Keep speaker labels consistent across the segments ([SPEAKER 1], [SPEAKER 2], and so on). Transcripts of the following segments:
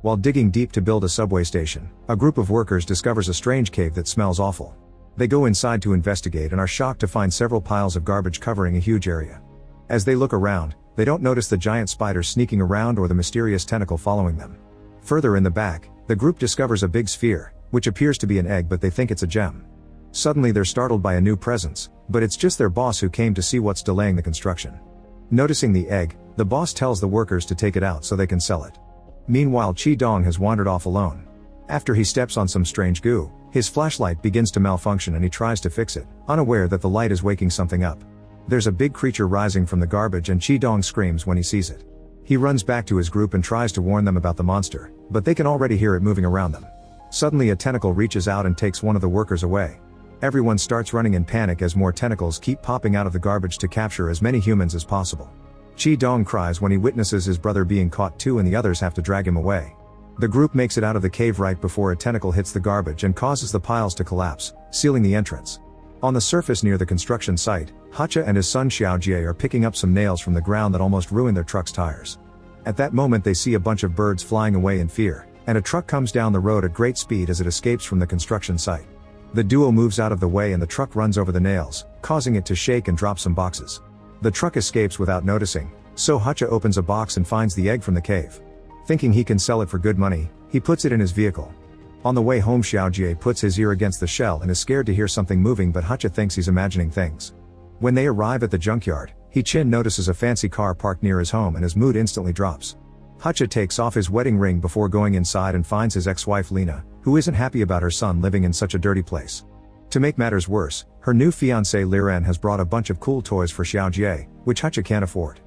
[SPEAKER 1] While digging deep to build a subway station, a group of workers discovers a strange cave that smells awful. They go inside to investigate and are shocked to find several piles of garbage covering a huge area. As they look around, they don't notice the giant spider sneaking around or the mysterious tentacle following them. Further in the back, the group discovers a big sphere, which appears to be an egg but they think it's a gem. Suddenly they're startled by a new presence, but it's just their boss who came to see what's delaying the construction. Noticing the egg, the boss tells the workers to take it out so they can sell it. Meanwhile, Chi Dong has wandered off alone. After he steps on some strange goo, his flashlight begins to malfunction and he tries to fix it, unaware that the light is waking something up. There's a big creature rising from the garbage and Chi Dong screams when he sees it. He runs back to his group and tries to warn them about the monster, but they can already hear it moving around them. Suddenly a tentacle reaches out and takes one of the workers away. Everyone starts running in panic as more tentacles keep popping out of the garbage to capture as many humans as possible. Chi Dong cries when he witnesses his brother being caught too and the others have to drag him away. The group makes it out of the cave right before a tentacle hits the garbage and causes the piles to collapse, sealing the entrance. On the surface near the construction site, Hacha and his son Xiaojie are picking up some nails from the ground that almost ruin their truck's tires. At that moment they see a bunch of birds flying away in fear, and a truck comes down the road at great speed as it escapes from the construction site. The duo moves out of the way and the truck runs over the nails, causing it to shake and drop some boxes. The truck escapes without noticing, so Hacha opens a box and finds the egg from the cave. Thinking he can sell it for good money, he puts it in his vehicle. On the way home, Xiaojie puts his ear against the shell and is scared to hear something moving, but Hacha thinks he's imagining things. When they arrive at the junkyard, He-Chin notices a fancy car parked near his home and his mood instantly drops. Hacha takes off his wedding ring before going inside and finds his ex-wife Lena, who isn't happy about her son living in such a dirty place. To make matters worse, her new fiancé Liren has brought a bunch of cool toys for Xiaojie, which Hacha can't afford.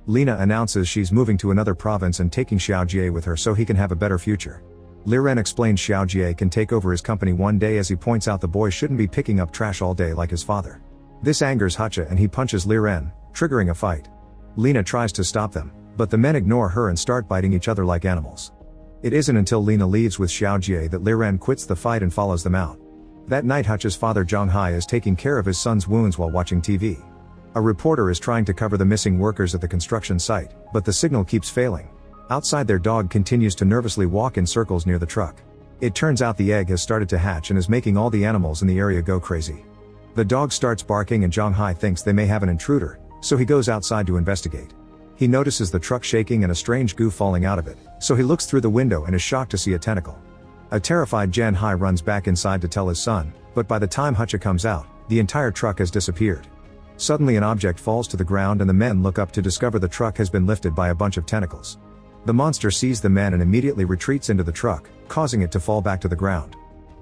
[SPEAKER 1] Lena announces she's moving to another province and taking Xiaojie with her so he can have a better future. Liren explains Xiaojie can take over his company one day as he points out the boy shouldn't be picking up trash all day like his father. This angers Hacha and he punches Liren, triggering a fight. Lena tries to stop them, but the men ignore her and start biting each other like animals. It isn't until Lena leaves with Xiaojie that Liren quits the fight and follows them out. That night Hacha's father Zhonghai is taking care of his son's wounds while watching TV. A reporter is trying to cover the missing workers at the construction site, but the signal keeps failing. Outside, their dog continues to nervously walk in circles near the truck. It turns out the egg has started to hatch and is making all the animals in the area go crazy. The dog starts barking and Zhonghai thinks they may have an intruder, so he goes outside to investigate. He notices the truck shaking and a strange goo falling out of it, so he looks through the window and is shocked to see a tentacle. A terrified Zhonghai runs back inside to tell his son, but by the time Hacha comes out, the entire truck has disappeared. Suddenly an object falls to the ground and the men look up to discover the truck has been lifted by a bunch of tentacles. The monster sees the men and immediately retreats into the truck, causing it to fall back to the ground.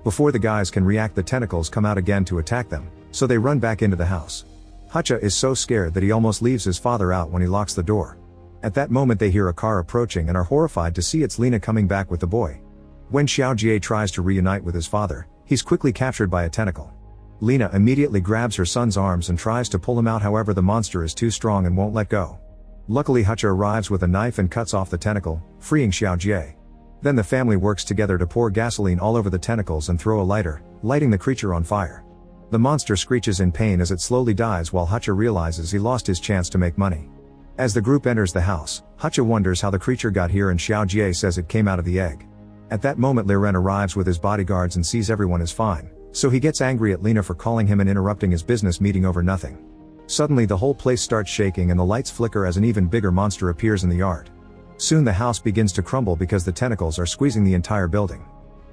[SPEAKER 1] Before the guys can react, the tentacles come out again to attack them, so they run back into the house. Hacha is so scared that he almost leaves his father out when he locks the door. At that moment they hear a car approaching and are horrified to see it's Lena coming back with the boy. When Xiaojie tries to reunite with his father, he's quickly captured by a tentacle. Lena immediately grabs her son's arms and tries to pull him out, however the monster is too strong and won't let go. Luckily Hacha arrives with a knife and cuts off the tentacle, freeing Xiaojie. Then the family works together to pour gasoline all over the tentacles and throw a lighter, lighting the creature on fire. The monster screeches in pain as it slowly dies while Hacha realizes he lost his chance to make money. As the group enters the house, Hacha wonders how the creature got here and Xiaojie says it came out of the egg. At that moment Liren arrives with his bodyguards and sees everyone is fine, so he gets angry at Lena for calling him and interrupting his business meeting over nothing. Suddenly the whole place starts shaking and the lights flicker as an even bigger monster appears in the yard. Soon the house begins to crumble because the tentacles are squeezing the entire building.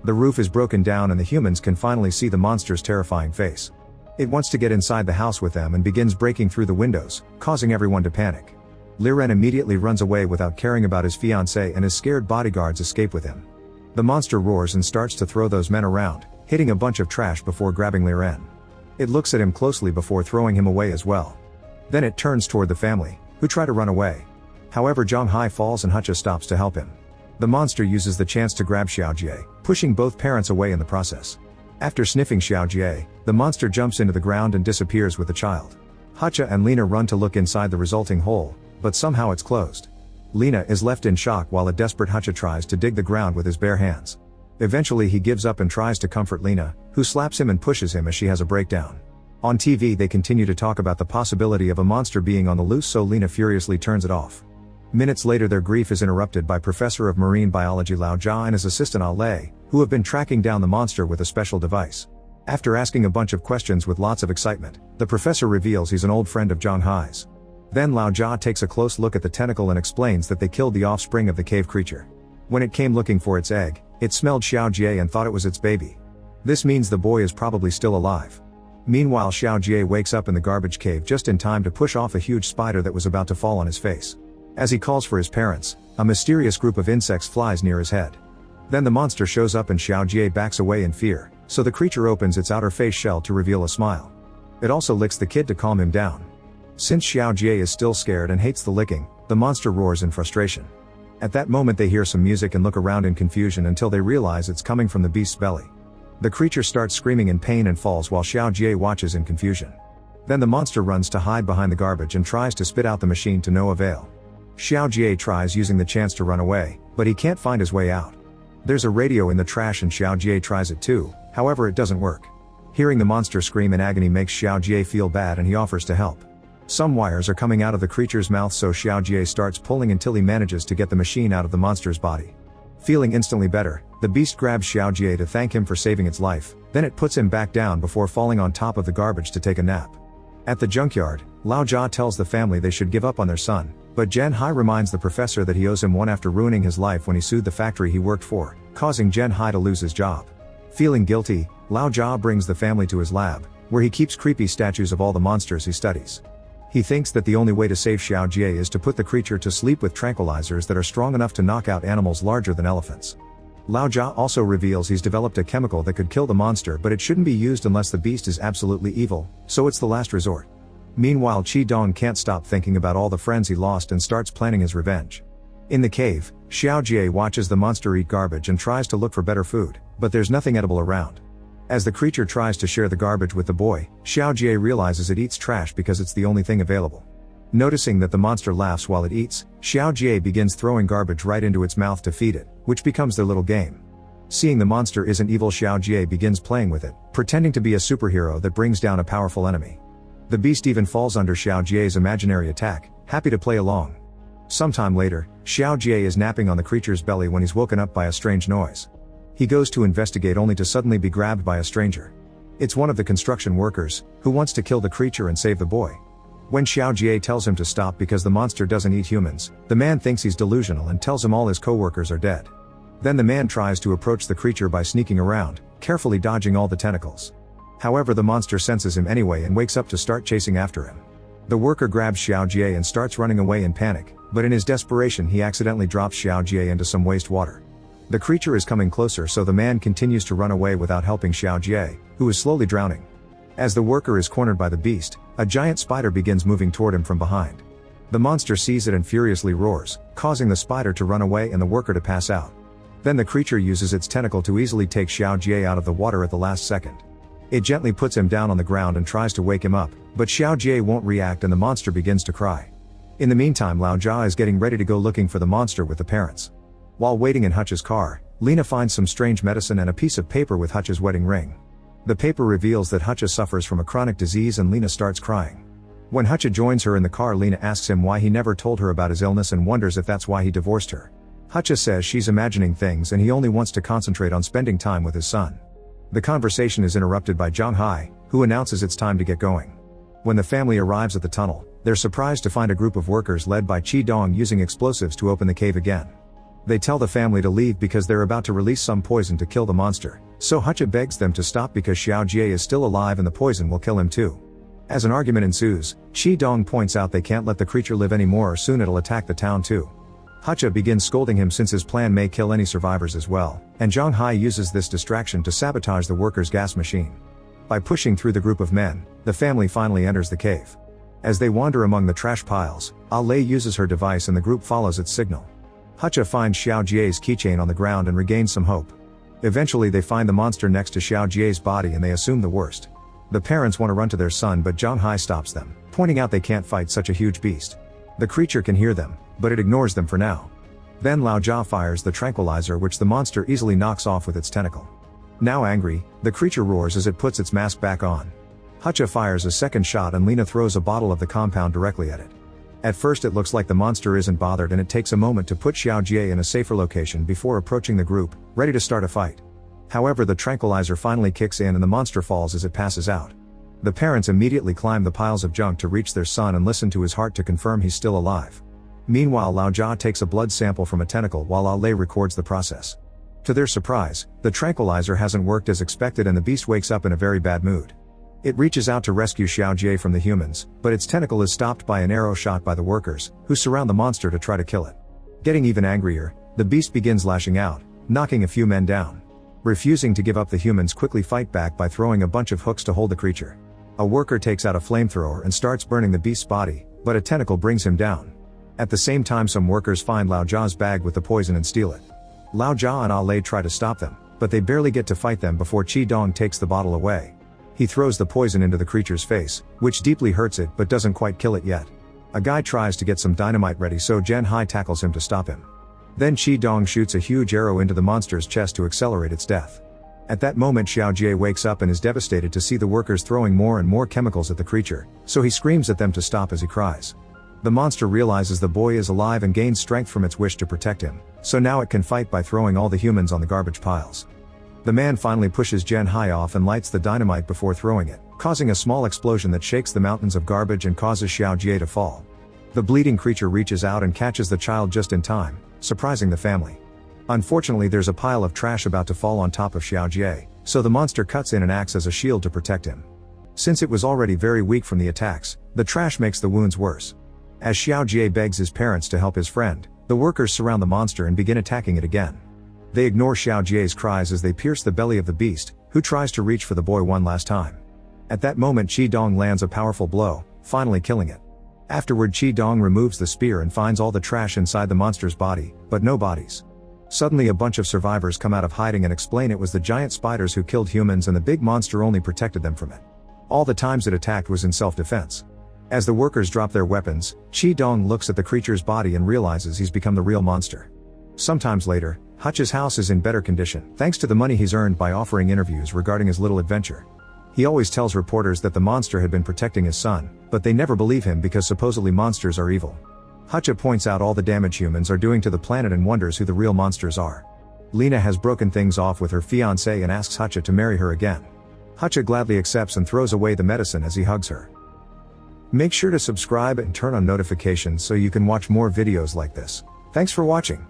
[SPEAKER 1] The roof is broken down and the humans can finally see the monster's terrifying face. It wants to get inside the house with them and begins breaking through the windows, causing everyone to panic. Liren immediately runs away without caring about his fiancée and his scared bodyguards escape with him. The monster roars and starts to throw those men around, hitting a bunch of trash before grabbing Liren. It looks at him closely before throwing him away as well. Then it turns toward the family, who try to run away. However, Zhonghai falls and Hacha stops to help him. The monster uses the chance to grab Xiaojie, pushing both parents away in the process. After sniffing Xiaojie, the monster jumps into the ground and disappears with the child. Hacha and Lena run to look inside the resulting hole, but somehow it's closed. Lena is left in shock while a desperate Hacha tries to dig the ground with his bare hands. Eventually he gives up and tries to comfort Lena, who slaps him and pushes him as she has a breakdown. On TV they continue to talk about the possibility of a monster being on the loose, so Lena furiously turns it off. Minutes later their grief is interrupted by Professor of Marine Biology Lao Jia and his assistant Ah Lei, who have been tracking down the monster with a special device. After asking a bunch of questions with lots of excitement, the professor reveals he's an old friend of Zhang Hai's. Then Lao Jia takes a close look at the tentacle and explains that they killed the offspring of the cave creature. When it came looking for its egg, it smelled Xiao Jie and thought it was its baby. This means the boy is probably still alive. Meanwhile Xiao Jie wakes up in the garbage cave just in time to push off a huge spider that was about to fall on his face. As he calls for his parents, a mysterious group of insects flies near his head. Then the monster shows up and Xiao Jie backs away in fear, so the creature opens its outer face shell to reveal a smile. It also licks the kid to calm him down. Since Xiao Jie is still scared and hates the licking, the monster roars in frustration. At that moment they hear some music and look around in confusion until they realize it's coming from the beast's belly. The creature starts screaming in pain and falls while Xiao Jie watches in confusion. Then the monster runs to hide behind the garbage and tries to spit out the machine to no avail. Xiao Jie tries using the chance to run away, but he can't find his way out. There's a radio in the trash and Xiao Jie tries it too, however it doesn't work. Hearing the monster scream in agony makes Xiao Jie feel bad and he offers to help. Some wires are coming out of the creature's mouth so Xiao Jie starts pulling until he manages to get the machine out of the monster's body. Feeling instantly better, the beast grabs Xiao Jie to thank him for saving its life, then it puts him back down before falling on top of the garbage to take a nap. At the junkyard, Lao Jia tells the family they should give up on their son, but Zhen Hai reminds the professor that he owes him one after ruining his life when he sued the factory he worked for, causing Zhen Hai to lose his job. Feeling guilty, Lao Jia brings the family to his lab, where he keeps creepy statues of all the monsters he studies. He thinks that the only way to save Xiao Jie is to put the creature to sleep with tranquilizers that are strong enough to knock out animals larger than elephants. Lao Jia also reveals he's developed a chemical that could kill the monster but it shouldn't be used unless the beast is absolutely evil, so it's the last resort. Meanwhile Qi Dong can't stop thinking about all the friends he lost and starts planning his revenge. In the cave, Xiao Jie watches the monster eat garbage and tries to look for better food, but there's nothing edible around. As the creature tries to share the garbage with the boy, Xiao Jie realizes it eats trash because it's the only thing available. Noticing that the monster laughs while it eats, Xiao Jie begins throwing garbage right into its mouth to feed it, which becomes their little game. Seeing the monster isn't evil, Xiao Jie begins playing with it, pretending to be a superhero that brings down a powerful enemy. The beast even falls under Xiao Jie's imaginary attack, happy to play along. Sometime later, Xiao Jie is napping on the creature's belly when he's woken up by a strange noise. He goes to investigate only to suddenly be grabbed by a stranger. It's one of the construction workers, who wants to kill the creature and save the boy. When Xiao Jie tells him to stop because the monster doesn't eat humans, the man thinks he's delusional and tells him all his co-workers are dead. Then the man tries to approach the creature by sneaking around, carefully dodging all the tentacles. However, the monster senses him anyway and wakes up to start chasing after him. The worker grabs Xiao Jie and starts running away in panic, but in his desperation he accidentally drops Xiao Jie into some wastewater. The creature is coming closer so the man continues to run away without helping Xiao Jie, who is slowly drowning. As the worker is cornered by the beast, a giant spider begins moving toward him from behind. The monster sees it and furiously roars, causing the spider to run away and the worker to pass out. Then the creature uses its tentacle to easily take Xiao Jie out of the water at the last second. It gently puts him down on the ground and tries to wake him up, but Xiao Jie won't react and the monster begins to cry. In the meantime, Lao Jia is getting ready to go looking for the monster with the parents. While waiting in Hutch's car, Lena finds some strange medicine and a piece of paper with Hutch's wedding ring. The paper reveals that Hutch suffers from a chronic disease and Lena starts crying. When Hutch joins her in the car, Lena asks him why he never told her about his illness and wonders if that's why he divorced her. Hutch says she's imagining things and he only wants to concentrate on spending time with his son. The conversation is interrupted by Zhang Hai, who announces it's time to get going. When the family arrives at the tunnel, they're surprised to find a group of workers led by Qi Dong using explosives to open the cave again. They tell the family to leave because they're about to release some poison to kill the monster, so Hutch begs them to stop because Xiao Jie is still alive and the poison will kill him too. As an argument ensues, Qi Dong points out they can't let the creature live anymore or soon it'll attack the town too. Hutch begins scolding him since his plan may kill any survivors as well, and Zhang Hai uses this distraction to sabotage the workers' gas machine. By pushing through the group of men, the family finally enters the cave. As they wander among the trash piles, Ah Lei uses her device and the group follows its signal. Hutch finds Xiao Jie's keychain on the ground and regains some hope. Eventually they find the monster next to Xiao Jie's body and they assume the worst. The parents want to run to their son but Zhang Hai stops them, pointing out they can't fight such a huge beast. The creature can hear them, but it ignores them for now. Then Lao Jia fires the tranquilizer which the monster easily knocks off with its tentacle. Now angry, the creature roars as it puts its mask back on. Hutch fires a second shot and Lena throws a bottle of the compound directly at it. At first it looks like the monster isn't bothered and it takes a moment to put Xiao Jie in a safer location before approaching the group, ready to start a fight. However, the tranquilizer finally kicks in and the monster falls as it passes out. The parents immediately climb the piles of junk to reach their son and listen to his heart to confirm he's still alive. Meanwhile, Lao Jia takes a blood sample from a tentacle while Lao Lei records the process. To their surprise, the tranquilizer hasn't worked as expected and the beast wakes up in a very bad mood. It reaches out to rescue Xiao Jie from the humans, but its tentacle is stopped by an arrow shot by the workers, who surround the monster to try to kill it. Getting even angrier, the beast begins lashing out, knocking a few men down. Refusing to give up, the humans quickly fight back by throwing a bunch of hooks to hold the creature. A worker takes out a flamethrower and starts burning the beast's body, but a tentacle brings him down. At the same time, some workers find Lao Jia's bag with the poison and steal it. Lao Jia and Ah Lei try to stop them, but they barely get to fight them before Qi Dong takes the bottle away. He throws the poison into the creature's face, which deeply hurts it but doesn't quite kill it yet. A guy tries to get some dynamite ready, so Zhen Hai tackles him to stop him. Then Qi Dong shoots a huge arrow into the monster's chest to accelerate its death. At that moment, Xiao Jie wakes up and is devastated to see the workers throwing more and more chemicals at the creature, so he screams at them to stop as he cries. The monster realizes the boy is alive and gains strength from its wish to protect him, so now it can fight by throwing all the humans on the garbage piles. The man finally pushes Zhen Hai off and lights the dynamite before throwing it, causing a small explosion that shakes the mountains of garbage and causes Xiao Jie to fall. The bleeding creature reaches out and catches the child just in time, surprising the family. Unfortunately, there's a pile of trash about to fall on top of Xiao Jie, so the monster cuts in and acts as a shield to protect him. Since it was already very weak from the attacks, the trash makes the wounds worse. As Xiao Jie begs his parents to help his friend, the workers surround the monster and begin attacking it again. They ignore Xiao Jie's cries as they pierce the belly of the beast, who tries to reach for the boy one last time. At that moment, Qi Dong lands a powerful blow, finally killing it. Afterward, Qi Dong removes the spear and finds all the trash inside the monster's body, but no bodies. Suddenly a bunch of survivors come out of hiding and explain it was the giant spiders who killed humans and the big monster only protected them from it. All the times it attacked was in self-defense. As the workers drop their weapons, Qi Dong looks at the creature's body and realizes he's become the real monster. Sometimes later, Hutch's house is in better condition, thanks to the money he's earned by offering interviews regarding his little adventure. He always tells reporters that the monster had been protecting his son, but they never believe him because supposedly monsters are evil. Hutcha points out all the damage humans are doing to the planet and wonders who the real monsters are. Lena has broken things off with her fiancé and asks Hutcha to marry her again. Hutcha gladly accepts and throws away the medicine as he hugs her. Make sure to subscribe and turn on notifications so you can watch more videos like this. Thanks for watching.